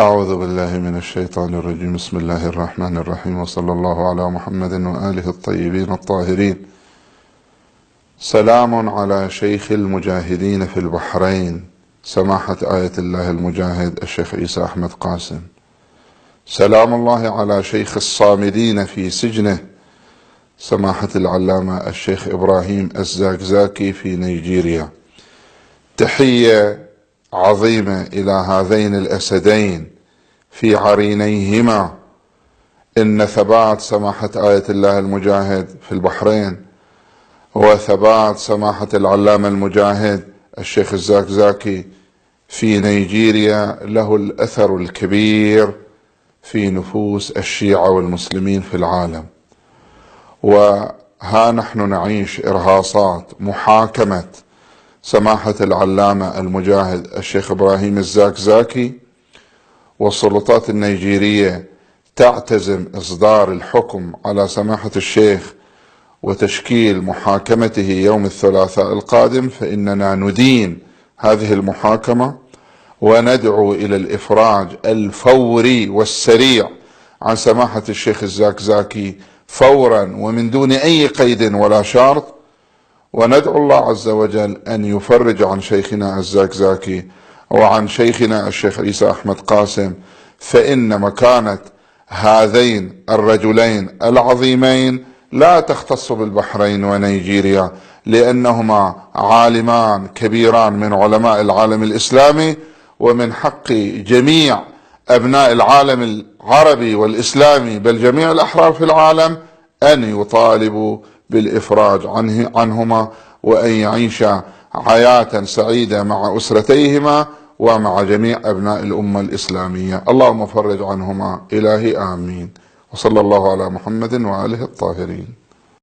أعوذ بالله من الشيطان الرجيم. بسم الله الرحمن الرحيم، وصلى الله على محمد وآله الطيبين الطاهرين. سلام على شيخ المجاهدين في البحرين سماحة آية الله المجاهد الشيخ عيسى أحمد قاسم. سلام الله على شيخ الصامدين في سجنه سماحة العلامة الشيخ إبراهيم الزاكزاكي في نيجيريا. تحية عظيمة إلى هذين الأسدين في عرينيهما، إن ثبات سماحة آية الله المجاهد في البحرين وثبات سماحة العلامة المجاهد الشيخ الزاكزاكي في نيجيريا له الأثر الكبير في نفوس الشيعة والمسلمين في العالم. وها نحن نعيش إرهاصات محاكمة سماحة العلامة المجاهد الشيخ إبراهيم الزاكزاكي، والسلطات النيجيرية تعتزم إصدار الحكم على سماحة الشيخ وتشكيل محاكمته يوم الثلاثاء القادم. فإننا ندين هذه المحاكمة وندعو إلى الإفراج الفوري والسريع عن سماحة الشيخ الزاكزاكي فورا ومن دون أي قيد ولا شرط، وندعو الله عز وجل أن يفرج عن شيخنا الزاكزاكي وعن شيخنا الشيخ عيسى أحمد قاسم، فإن مكانة هذين الرجلين العظيمين لا تختص بالبحرين ونيجيريا، لأنهما عالمان كبيران من علماء العالم الإسلامي، ومن حق جميع أبناء العالم العربي والإسلامي بل جميع الأحرار في العالم أن يطالبوا بالإفراج عنهما وأن يعيشا حياة سعيدة مع أسرتيهما ومع جميع أبناء الأمة الإسلامية. اللهم فرج عنهما إلهي آمين، وصلى الله على محمد وآله الطاهرين.